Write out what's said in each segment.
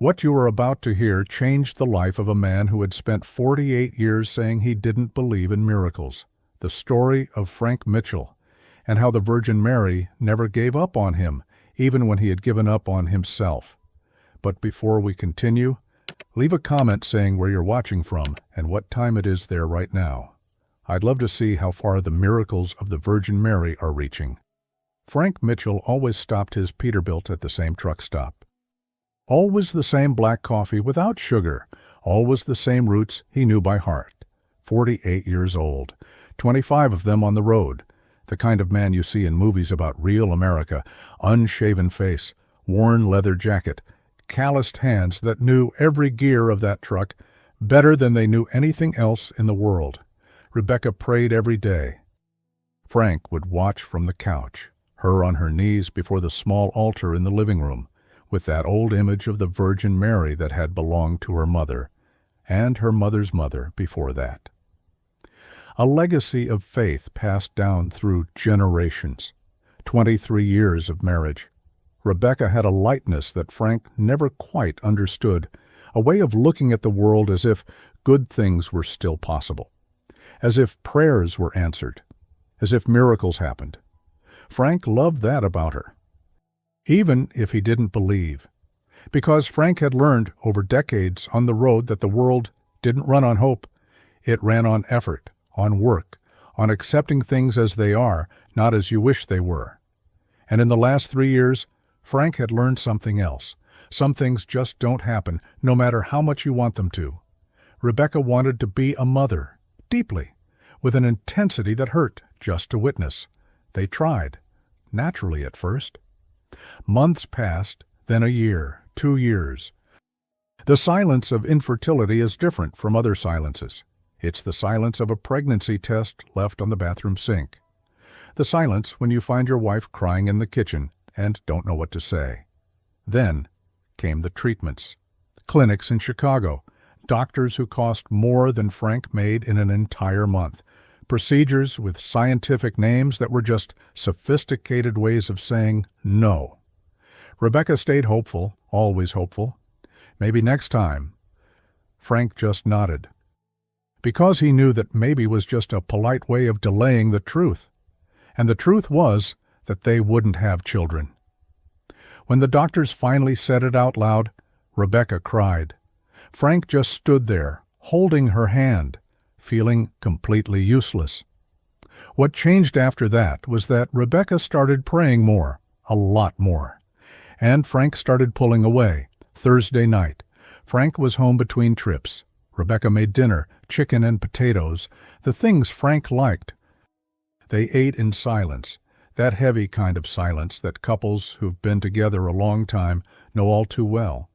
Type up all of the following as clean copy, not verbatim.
What you are about to hear changed the life of a man who had spent 48 years saying he didn't believe in miracles. The story of Frank Mitchell, and how the Virgin Mary never gave up on him, even when he had given up on himself. But before we continue, leave a comment saying where you're watching from and what time it is there right now. I'd love to see how far the miracles of the Virgin Mary are reaching. Frank Mitchell always stopped his Peterbilt at the same truck stop. Always the same black coffee without sugar. Always the same routes he knew by heart. 48 years old. 25 of them on the road. The kind of man you see in movies about real America. Unshaven face, worn leather jacket, calloused hands that knew every gear of that truck better than they knew anything else in the world. Rebecca prayed every day. Frank would watch from the couch, her on her knees before the small altar in the living room, with that old image of the Virgin Mary that had belonged to her mother, and her mother's mother before that. A legacy of faith passed down through generations. 23 years of marriage. Rebecca had a lightness that Frank never quite understood, a way of looking at the world as if good things were still possible, as if prayers were answered, as if miracles happened. Frank loved that about her, even if he didn't believe, because Frank had learned over decades on the road that the world didn't run on hope. It ran on effort, on work, on accepting things as they are, not as you wish they were. And in the last 3 years, Frank had learned something else. Some things just don't happen, no matter how much you want them to. Rebecca wanted to be a mother, deeply, with an intensity that hurt just to witness. They tried, naturally at first. Months passed, then a year, 2 years. The silence of infertility is different from other silences. It's the silence of a pregnancy test left on the bathroom sink. The silence when you find your wife crying in the kitchen and don't know what to say. Then came the treatments. Clinics in Chicago. Doctors who cost more than Frank made in an entire month. Procedures with scientific names that were just sophisticated ways of saying no. Rebecca stayed hopeful, always hopeful. Maybe next time. Frank just nodded, because he knew that maybe was just a polite way of delaying the truth. And the truth was that they wouldn't have children. When the doctors finally said it out loud, Rebecca cried. Frank just stood there, holding her hand, feeling completely useless. What changed after that was that Rebecca started praying more, a lot more. And Frank started pulling away. Thursday night. Frank was home between trips. Rebecca made dinner, chicken and potatoes, the things Frank liked. They ate in silence, that heavy kind of silence that couples who've been together a long time know all too well.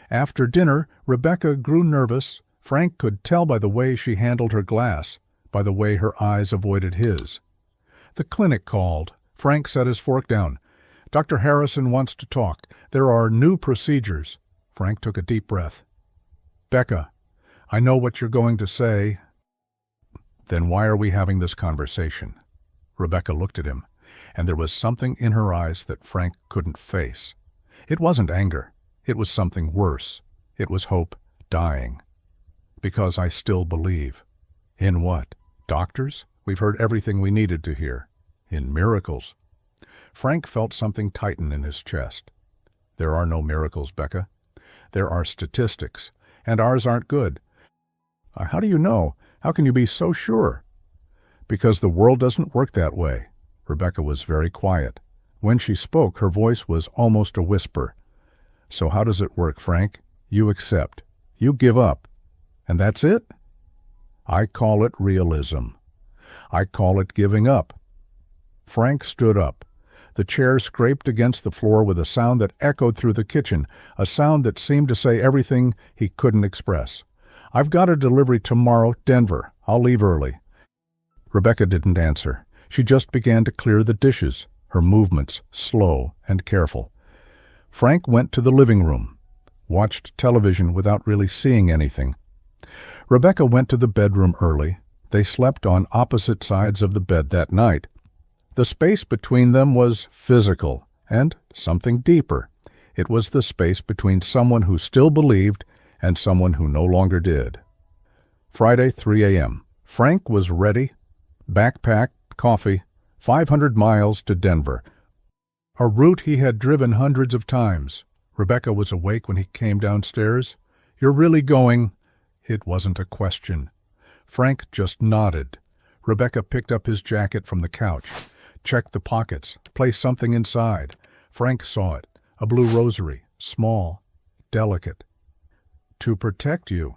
After dinner, Rebecca grew nervous. Frank could tell by the way she handled her glass, by the way her eyes avoided his. The clinic called. Frank set his fork down. Dr. Harrison wants to talk. There are new procedures. Frank took a deep breath. Becca, I know what you're going to say. Then why are we having this conversation? Rebecca looked at him, and there was something in her eyes that Frank couldn't face. It wasn't anger. It was something worse. It was hope dying. Because I still believe. In what? Doctors? We've heard everything we needed to hear. In miracles. Frank felt something tighten in his chest. There are no miracles, Becca. There are statistics, and ours aren't good. How do you know? How can you be so sure? Because the world doesn't work that way. Rebecca was very quiet. When she spoke, her voice was almost a whisper. So how does it work, Frank? You accept. You give up. And that's it? I call it realism. I call it giving up. Frank stood up. The chair scraped against the floor with a sound that echoed through the kitchen, a sound that seemed to say everything he couldn't express. I've got a delivery tomorrow, Denver. I'll leave early. Rebecca didn't answer. She just began to clear the dishes, her movements slow and careful. Frank went to the living room, watched television without really seeing anything. Rebecca went to the bedroom early. They slept on opposite sides of the bed that night. The space between them was physical and something deeper. It was the space between someone who still believed and someone who no longer did. Friday, 3 a.m. Frank was ready. Backpack, coffee, 500 miles to Denver. A route he had driven hundreds of times. Rebecca was awake when he came downstairs. "You're really going?" It wasn't a question. Frank just nodded. Rebecca picked up his jacket from the couch, checked the pockets, placed something inside. Frank saw it, a blue rosary, small, delicate. "To protect you."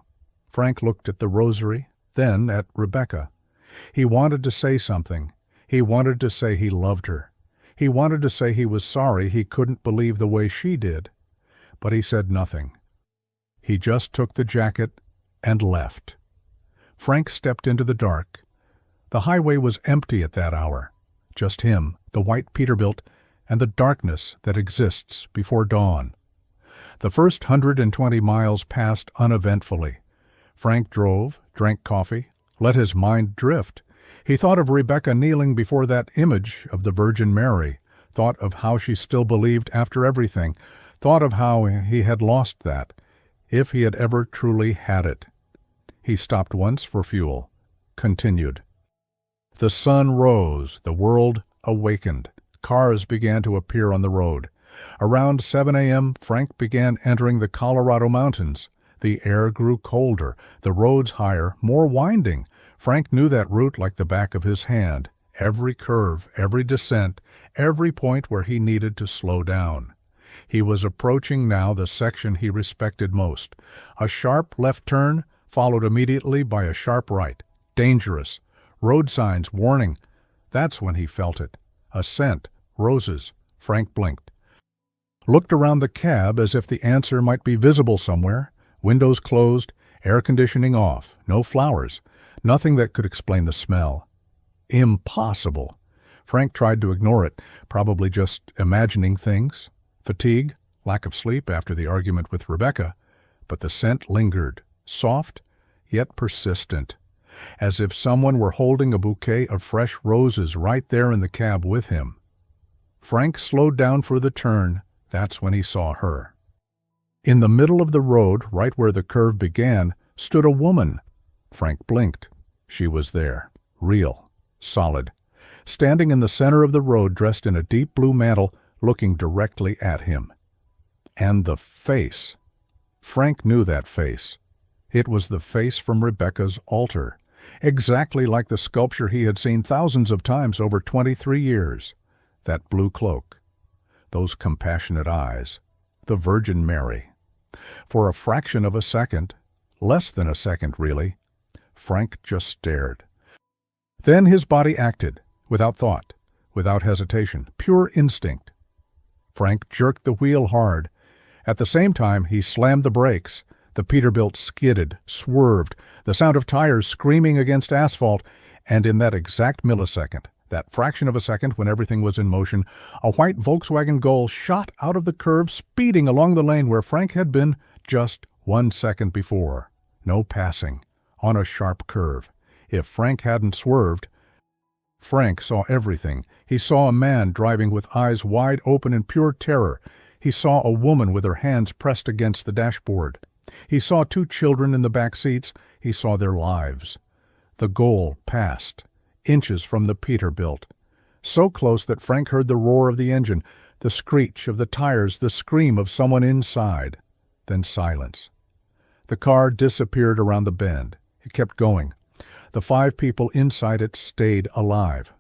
Frank looked at the rosary, then at Rebecca. He wanted to say something. He wanted to say he loved her. He wanted to say he was sorry he couldn't believe the way she did. But he said nothing. He just took the jacket and left. Frank stepped into the dark. The highway was empty at that hour. Just him, the white Peterbilt, and the darkness that exists before dawn. The first 120 miles passed uneventfully. Frank drove, drank coffee, let his mind drift. He thought of Rebecca kneeling before that image of the Virgin Mary, thought of how she still believed after everything, thought of how he had lost that, if he had ever truly had it. He stopped once for fuel, continued. The sun rose, the world awakened. Cars began to appear on the road. Around 7 a.m., Frank began entering the Colorado mountains. The air grew colder, the roads higher, more winding. Frank knew that route like the back of his hand. Every curve, every descent, every point where he needed to slow down. He was approaching now the section he respected most. A sharp left turn, followed immediately by a sharp right. Dangerous. Road signs, warning. That's when he felt it. A scent, roses. Frank blinked. Looked around the cab as if the answer might be visible somewhere. Windows closed, air conditioning off, no flowers, nothing that could explain the smell. Impossible. Frank tried to ignore it, probably just imagining things. Fatigue, lack of sleep after the argument with Rebecca, but the scent lingered, soft yet persistent, as if someone were holding a bouquet of fresh roses right there in the cab with him. Frank slowed down for the turn. That's when he saw her. In the middle of the road, right where the curve began, stood a woman. Frank blinked. She was there, real, solid, standing in the center of the road, dressed in a deep blue mantle, looking directly at him. And the face. Frank knew that face. It was the face from Rebecca's altar, exactly like the sculpture he had seen thousands of times over 23 years. That blue cloak, those compassionate eyes, the Virgin Mary. For a fraction of a second, less than a second really, Frank just stared. Then his body acted, without thought, without hesitation, pure instinct. Frank jerked the wheel hard. At the same time, he slammed the brakes. The Peterbilt skidded, swerved, the sound of tires screaming against asphalt, and in that exact millisecond, that fraction of a second when everything was in motion, a white Volkswagen Gol shot out of the curve, speeding along the lane where Frank had been just 1 second before. No passing, on a sharp curve. If Frank hadn't swerved, Frank saw everything. He saw a man driving with eyes wide open in pure terror. He saw a woman with her hands pressed against the dashboard. He saw 2 children in the back seats. He saw their lives. The Gol passed, inches from the Peterbilt, so close that Frank heard the roar of the engine, the screech of the tires, the scream of someone inside. Then silence. The car disappeared around the bend. It kept going. The 5 people inside it stayed alive.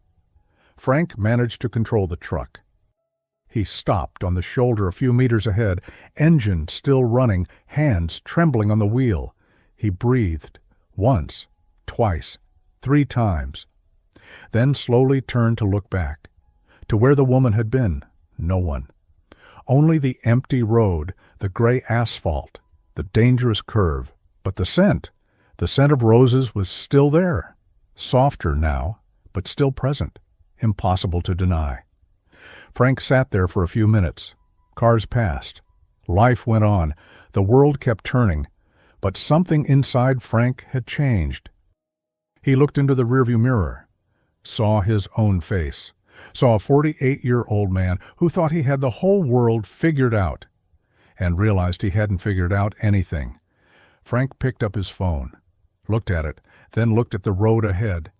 Frank managed to control the truck. He stopped on the shoulder a few meters ahead, engine still running, hands trembling on the wheel. He breathed, once, twice, 3 times. Then slowly turned to look back. To where the woman had been, no one. Only the empty road, the gray asphalt, the dangerous curve. But the scent of roses was still there. Softer now, but still present. Impossible to deny. Frank sat there for a few minutes. Cars passed. Life went on. The world kept turning. But something inside Frank had changed. He looked into the rearview mirror. Saw his own face, saw a 48-year-old man who thought he had the whole world figured out. and realized he hadn't figured out anything. Frank picked up his phone, looked at it, then looked at the road ahead.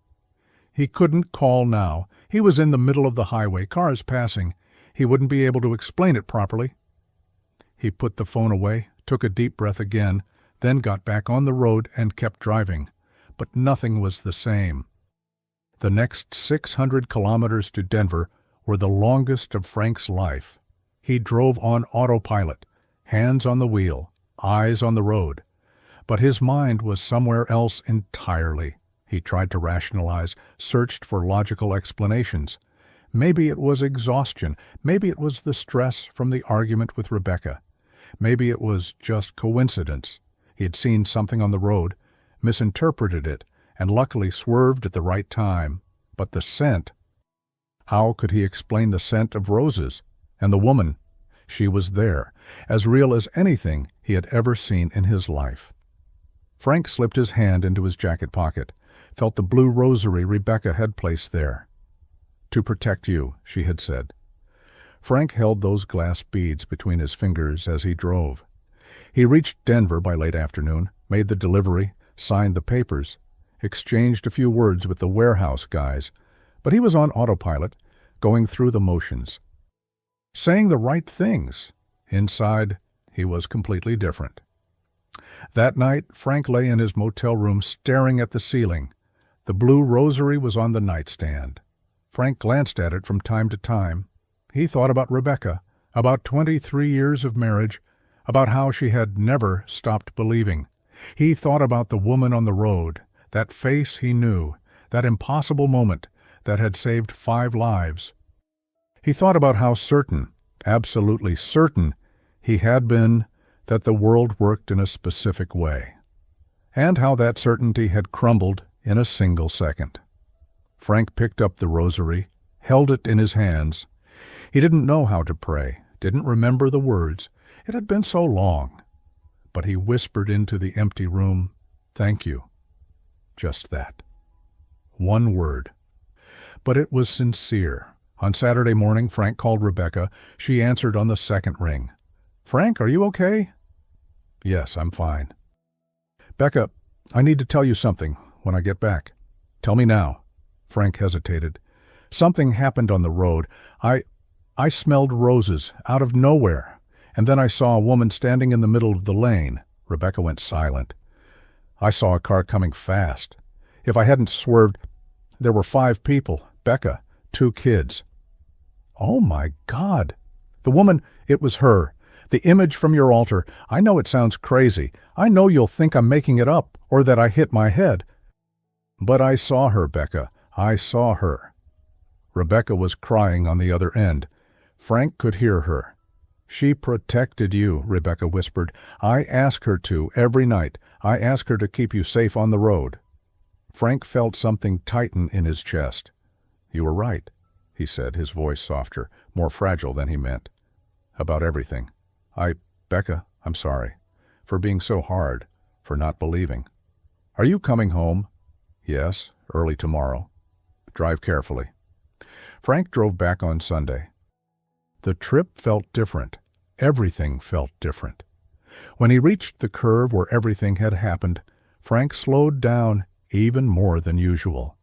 He couldn't call now. He was in the middle of the highway, cars passing. He wouldn't be able to explain it properly. He put the phone away, took a deep breath again, then got back on the road and kept driving. But nothing was the same. The next 600 kilometers to Denver were the longest of Frank's life. He drove on autopilot, hands on the wheel, eyes on the road. But his mind was somewhere else entirely. He tried to rationalize, searched for logical explanations. Maybe it was exhaustion. Maybe it was the stress from the argument with Rebecca. Maybe it was just coincidence. He had seen something on the road, misinterpreted it, and luckily swerved at the right time. But the scent... How could he explain the scent of roses? And the woman? She was there, as real as anything he had ever seen in his life. Frank slipped his hand into his jacket pocket, felt the blue rosary Rebecca had placed there. "To protect you," she had said. Frank held those glass beads between his fingers as he drove. He reached Denver by late afternoon, made the delivery, signed the papers, exchanged a few words with the warehouse guys, but he was on autopilot, going through the motions. Saying the right things. Inside, he was completely different. That night, Frank lay in his motel room staring at the ceiling. The blue rosary was on the nightstand. Frank glanced at it from time to time. He thought about Rebecca, about 23 years of marriage, about how she had never stopped believing. He thought about the woman on the road, that face he knew, that impossible moment that had saved 5 lives. He thought about how certain, absolutely certain, he had been that the world worked in a specific way, and how that certainty had crumbled in a single second. Frank picked up the rosary, held it in his hands. He didn't know how to pray, didn't remember the words. It had been so long. But he whispered into the empty room, "Thank you." Just that. One word. But it was sincere. On Saturday morning, Frank called Rebecca. She answered on the second ring. "Frank, are you okay?" "Yes, I'm fine." "Becca, I need to tell you something when I get back." "Tell me now." Frank hesitated. "Something happened on the road. I smelled roses out of nowhere, and then I saw a woman standing in the middle of the lane." Rebecca went silent. "I saw a car coming fast. If I hadn't swerved, there were 5 people. Becca, 2 kids." "Oh, my God." "The woman, it was her. The image from your altar. I know it sounds crazy. I know you'll think I'm making it up, or that I hit my head. But I saw her, Becca. I saw her." Rebecca was crying on the other end. Frank could hear her. "She protected you," Rebecca whispered. "I ask her to every night. I ask her to keep you safe on the road." Frank felt something tighten in his chest. "You were right," he said, his voice softer, more fragile than he meant. "About everything. Becca, I'm sorry. For being so hard. For not believing. Are you coming home?" "Yes, early tomorrow." "Drive carefully." Frank drove back on Sunday. The trip felt different. Everything felt different. When he reached the curve where everything had happened, Frank slowed down even more than usual.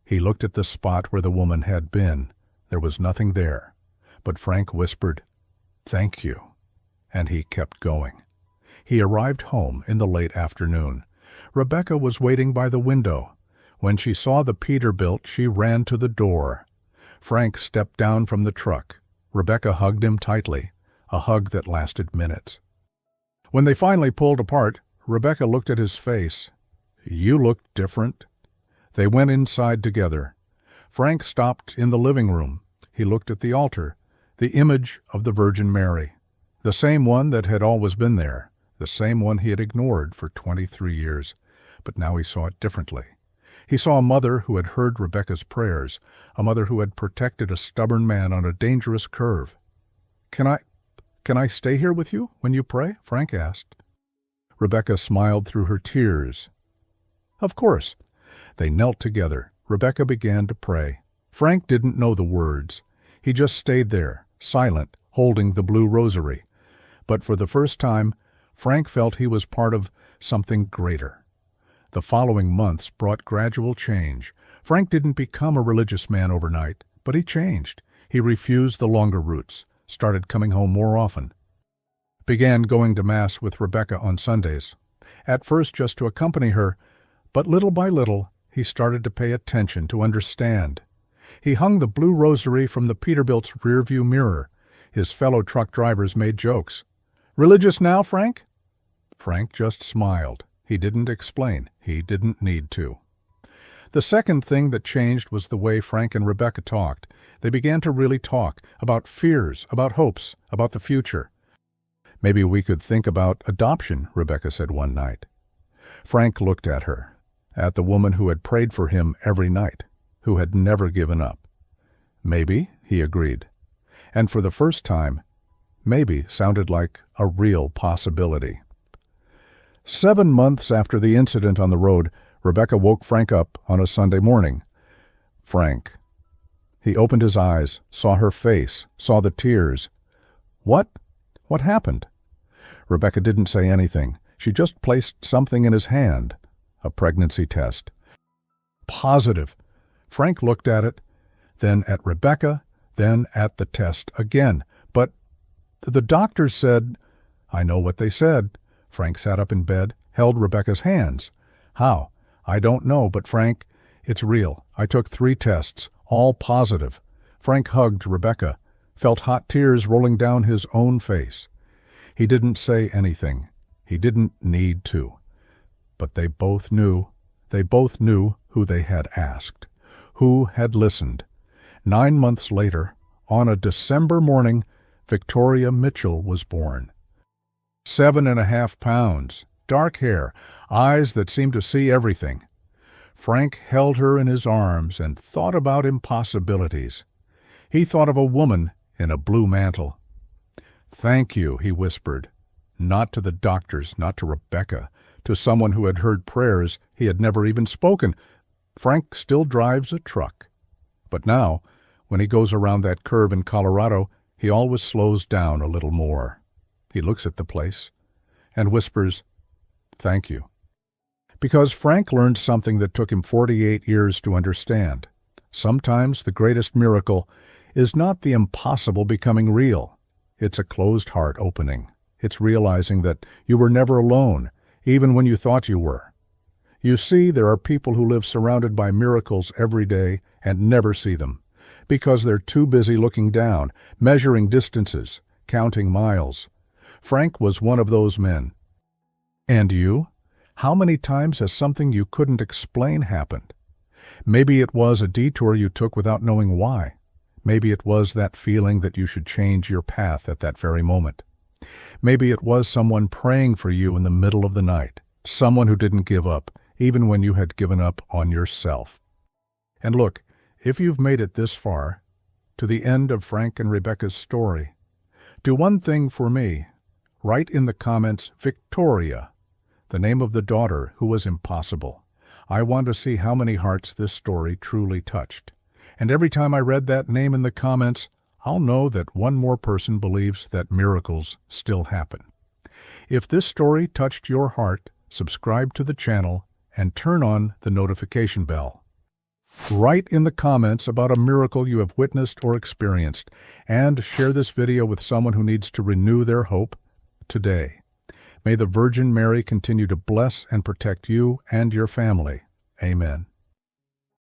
He looked at the spot where the woman had been. There was nothing there. But Frank whispered, "Thank you." And he kept going. He arrived home in the late afternoon. Rebecca was waiting by the window. When she saw the Peterbilt, she ran to the door. Frank stepped down from the truck. Rebecca hugged him tightly, a hug that lasted minutes. When they finally pulled apart, Rebecca looked at his face. "You look different." They went inside together. Frank stopped in the living room. He looked at the altar, the image of the Virgin Mary, the same one that had always been there, the same one he had ignored for 23 years. But now he saw it differently. He saw a mother who had heard Rebecca's prayers, a mother who had protected a stubborn man on a dangerous curve. Can I stay here with you when you pray?" Frank asked. Rebecca smiled through her tears. "Of course." They knelt together. Rebecca began to pray. Frank didn't know the words. He just stayed there, silent, holding the blue rosary. But for the first time, Frank felt he was part of something greater. The following months brought gradual change. Frank didn't become a religious man overnight, but he changed. He refused the longer routes, started coming home more often, began going to Mass with Rebecca on Sundays, at first just to accompany her, but little by little he started to pay attention, to understand. He hung the blue rosary from the Peterbilt's rearview mirror. His fellow truck drivers made jokes. "Religious now, Frank?" Frank just smiled. He didn't explain. He didn't need to. The second thing that changed was the way Frank and Rebecca talked. They began to really talk about fears, about hopes, about the future. "Maybe we could think about adoption," Rebecca said one night. Frank looked at her, at the woman who had prayed for him every night, who had never given up. "Maybe," he agreed. And for the first time, maybe sounded like a real possibility. 7 months after the incident on the road, Rebecca woke Frank up on a Sunday morning. "Frank." He opened his eyes, saw her face, saw the tears. "What? What happened?" Rebecca didn't say anything. She just placed something in his hand, a pregnancy test. Positive. Frank looked at it, then at Rebecca, then at the test again. "But the doctors said—" "I know what they said." Frank sat up in bed, held Rebecca's hands. "How?" "I don't know, but Frank, it's real. I took 3 tests, all positive." Frank hugged Rebecca, felt hot tears rolling down his own face. He didn't say anything. He didn't need to. But they both knew. They both knew who they had asked, who had listened. 9 months later, on a December morning, Victoria Mitchell was born. 7.5 pounds, dark hair, eyes that seemed to see everything. Frank held her in his arms and thought about impossibilities. He thought of a woman in a blue mantle. "Thank you," he whispered, not to the doctors, not to Rebecca, to someone who had heard prayers he had never even spoken. Frank still drives a truck. But now, when he goes around that curve in Colorado, he always slows down a little more. He looks at the place and whispers, "Thank you." Because Frank learned something that took him 48 years to understand. Sometimes the greatest miracle is not the impossible becoming real. It's a closed heart opening. It's realizing that you were never alone, even when you thought you were. You see, there are people who live surrounded by miracles every day and never see them, because they're too busy looking down, measuring distances, counting miles. Frank was one of those men. And you? How many times has something you couldn't explain happened? Maybe it was a detour you took without knowing why. Maybe it was that feeling that you should change your path at that very moment. Maybe it was someone praying for you in the middle of the night, someone who didn't give up, even when you had given up on yourself. And look, if you've made it this far, to the end of Frank and Rebecca's story, do one thing for me. Write in the comments, Victoria, the name of the daughter who was impossible. I want to see how many hearts this story truly touched. And every time I read that name in the comments, I'll know that one more person believes that miracles still happen. If this story touched your heart, subscribe to the channel and turn on the notification bell. Write in the comments about a miracle you have witnessed or experienced, and share this video with someone who needs to renew their hope today. May the Virgin Mary continue to bless and protect you and your family. Amen.